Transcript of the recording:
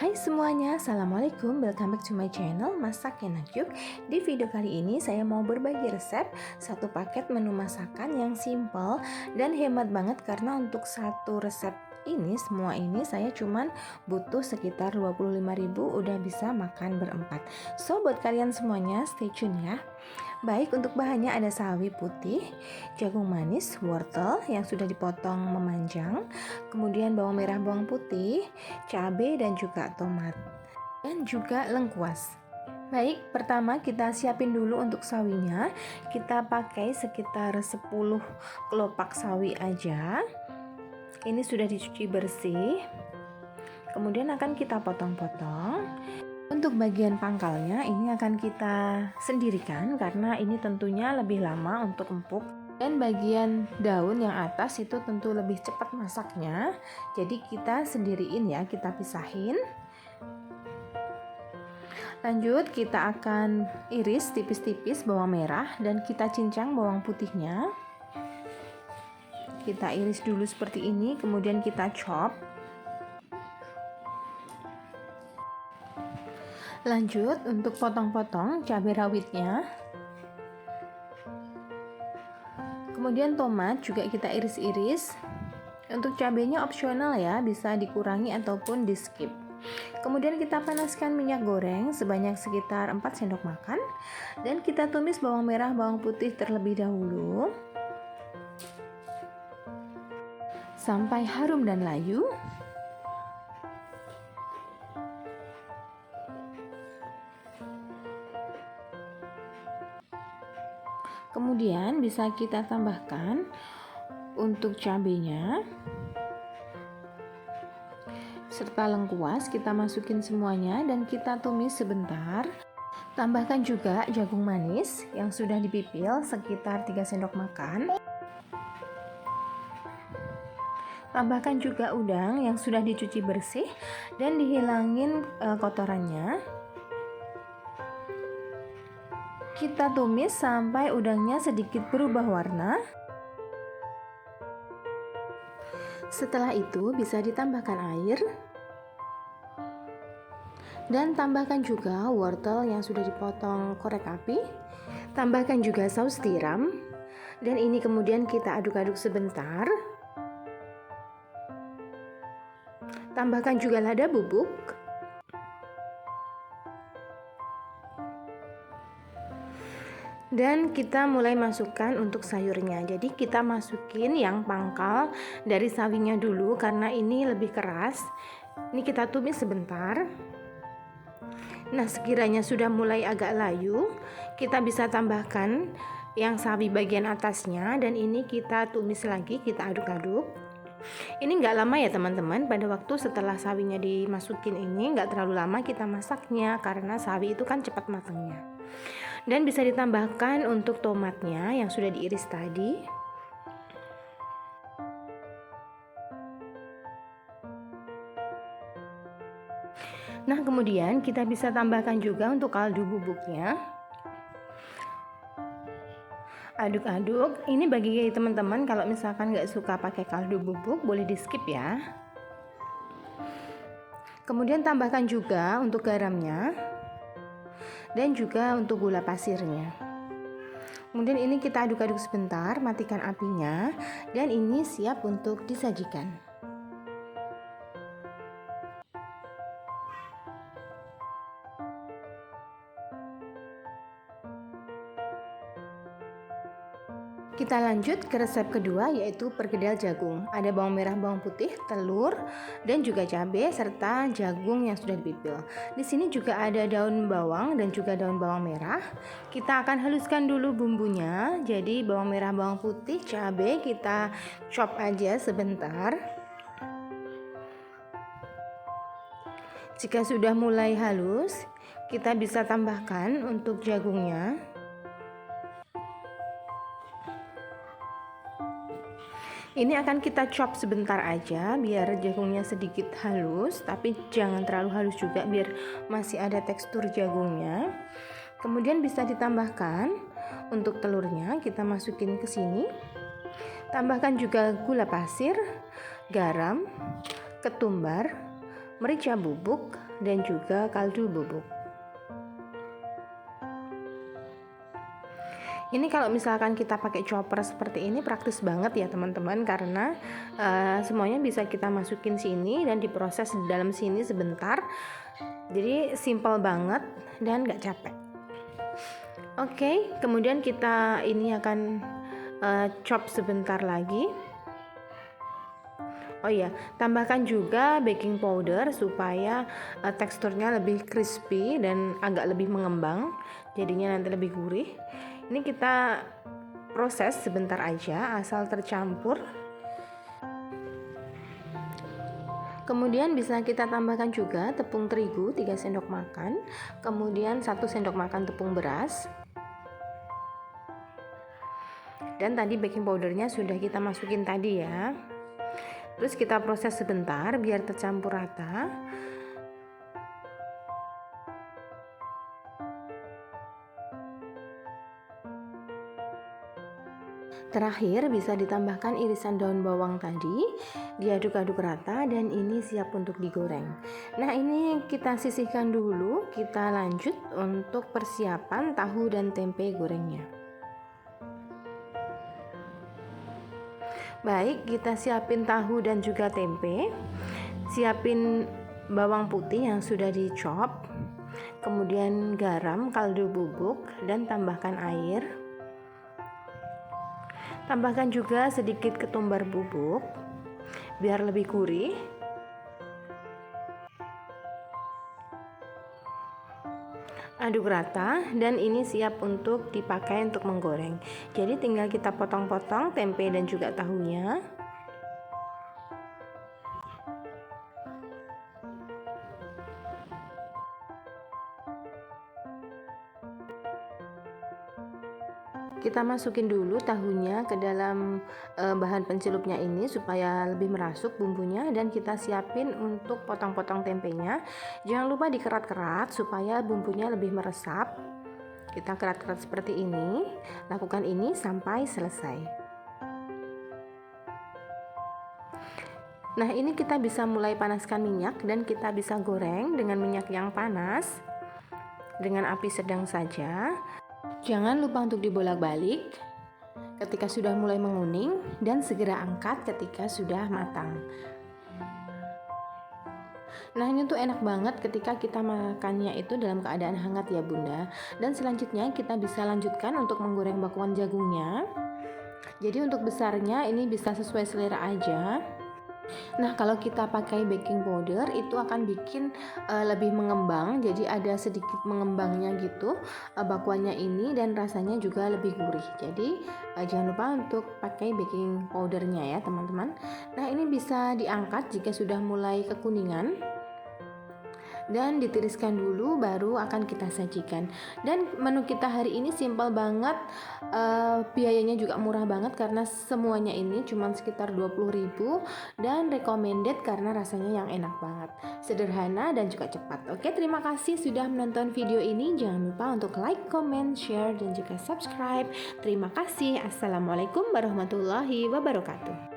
Hai semuanya, Assalamualaikum, welcome back to my channel Masak Enak Yuk. Di video kali ini saya mau berbagi resep satu paket menu masakan yang simple dan hemat banget, karena untuk satu resep ini saya cuman butuh sekitar 25.000 udah bisa makan berempat. So buat kalian semuanya stay tune ya. Baik, untuk bahannya ada sawi putih, jagung manis, wortel yang sudah dipotong memanjang, kemudian bawang merah, bawang putih, cabai dan juga tomat, dan juga lengkuas. Baik, pertama kita siapin dulu untuk sawinya. Kita pakai sekitar 10 kelopak sawi aja. Ini sudah dicuci bersih. Kemudian akan kita potong-potong. Untuk bagian pangkalnya ini akan kita sendirikan karena ini tentunya lebih lama untuk empuk. Dan bagian daun yang atas itu tentu lebih cepat masaknya. Jadi kita sendiriin ya, kita pisahin. Lanjut kita akan iris tipis-tipis bawang merah dan kita cincang bawang putihnya. Kita iris dulu seperti ini, kemudian kita chop. Lanjut untuk potong-potong cabai rawitnya. Kemudian tomat juga kita iris-iris. Untuk cabainya opsional ya, bisa dikurangi ataupun di skip. Kemudian kita panaskan minyak goreng sebanyak sekitar 4 sendok makan. Dan kita tumis bawang merah, bawang putih terlebih dahulu sampai harum dan layu. Kemudian bisa kita tambahkan untuk cabenya serta lengkuas, kita masukin semuanya dan kita tumis sebentar. Tambahkan juga jagung manis yang sudah dipipil sekitar 3 sendok makan. Tambahkan juga udang yang sudah dicuci bersih dan dihilangin kotorannya. Kita tumis sampai udangnya sedikit berubah warna. Setelah itu bisa ditambahkan air. Dan tambahkan juga wortel yang sudah dipotong korek api. Tambahkan juga saus tiram. Dan ini kemudian kita aduk-aduk sebentar. Tambahkan juga lada bubuk. Dan kita mulai masukkan untuk sayurnya. Jadi kita masukin yang pangkal dari sawinya dulu karena ini lebih keras. Ini kita tumis sebentar. Nah, sekiranya sudah mulai agak layu, kita bisa tambahkan yang sawi bagian atasnya. Dan ini kita tumis lagi, kita aduk-aduk. Ini nggak lama ya teman-teman. Pada waktu setelah sawinya dimasukin ini nggak terlalu lama kita masaknya, karena sawi itu kan cepat matangnya. Dan bisa ditambahkan untuk tomatnya yang sudah diiris tadi. Nah, kemudian kita bisa tambahkan juga untuk kaldu bubuknya. Aduk-aduk. Ini bagi teman-teman kalau misalkan nggak suka pakai kaldu bubuk, boleh di skip ya. Kemudian tambahkan juga untuk garamnya dan juga untuk gula pasirnya. Kemudian ini kita aduk-aduk sebentar, matikan apinya, dan ini siap untuk disajikan. Kita lanjut ke resep kedua, yaitu perkedel jagung. Ada bawang merah, bawang putih, telur, dan juga cabai serta jagung yang sudah dipipil. Di sini juga ada daun bawang dan juga daun bawang merah. Kita akan haluskan dulu bumbunya. Jadi bawang merah, bawang putih, cabai kita chop aja sebentar. Jika sudah mulai halus, kita bisa tambahkan untuk jagungnya. Ini akan kita chop sebentar aja biar jagungnya sedikit halus, tapi jangan terlalu halus juga biar masih ada tekstur jagungnya. Kemudian bisa ditambahkan untuk telurnya, kita masukin ke sini. Tambahkan juga gula pasir, garam, ketumbar, merica bubuk, dan juga kaldu bubuk. Ini kalau misalkan kita pakai chopper seperti ini praktis banget ya teman-teman, karena semuanya bisa kita masukin sini dan diproses di dalam sini sebentar. Jadi simple banget dan gak capek. Oke, kemudian kita ini akan chop sebentar lagi. Oh iya, tambahkan juga baking powder supaya teksturnya lebih crispy dan agak lebih mengembang, jadinya nanti lebih gurih. Ini kita proses sebentar aja asal tercampur. Kemudian bisa kita tambahkan juga tepung terigu 3 sendok makan, kemudian 1 sendok makan tepung beras. Dan tadi baking powdernya sudah kita masukin tadi ya. Terus kita proses sebentar biar tercampur rata. Terakhir bisa ditambahkan irisan daun bawang tadi, diaduk-aduk rata dan ini siap untuk digoreng. Nah, ini kita sisihkan dulu, kita lanjut untuk persiapan tahu dan tempe gorengnya. Baik, kita siapin tahu dan juga tempe. Siapin bawang putih yang sudah dicop, kemudian garam, kaldu bubuk, dan tambahkan air. Tambahkan juga sedikit ketumbar bubuk biar lebih gurih. Aduk rata dan ini siap untuk dipakai untuk menggoreng. Jadi tinggal kita potong-potong tempe dan juga tahunya. Kita masukin dulu tahunya ke dalam bahan pencelupnya ini supaya lebih merasuk bumbunya, dan kita siapin untuk potong-potong tempenya. Jangan lupa dikerat-kerat supaya bumbunya lebih meresap. Kita kerat-kerat seperti ini. Lakukan ini sampai selesai. Nah, ini kita bisa mulai panaskan minyak dan kita bisa goreng dengan minyak yang panas dengan api sedang saja. Jangan lupa untuk dibolak-balik ketika sudah mulai menguning dan segera angkat ketika sudah matang. Nah, ini tuh enak banget ketika kita makannya itu dalam keadaan hangat ya Bunda. Dan selanjutnya kita bisa lanjutkan untuk menggoreng bakwan jagungnya. Jadi untuk besarnya ini bisa sesuai selera aja. Nah, kalau kita pakai baking powder itu akan bikin lebih mengembang, jadi ada sedikit mengembangnya gitu bakwannya ini, dan rasanya juga lebih gurih. Jadi jangan lupa untuk pakai baking powdernya ya teman-teman. Nah, ini bisa diangkat jika sudah mulai kekuningan dan ditiriskan dulu baru akan kita sajikan. Dan menu kita hari ini simple banget, biayanya juga murah banget karena semuanya ini cuma sekitar 20.000 dan recommended karena rasanya yang enak banget, sederhana dan juga cepat. Oke, terima kasih sudah menonton video ini. Jangan lupa untuk like, comment, share dan juga subscribe. Terima kasih. Assalamualaikum warahmatullahi wabarakatuh.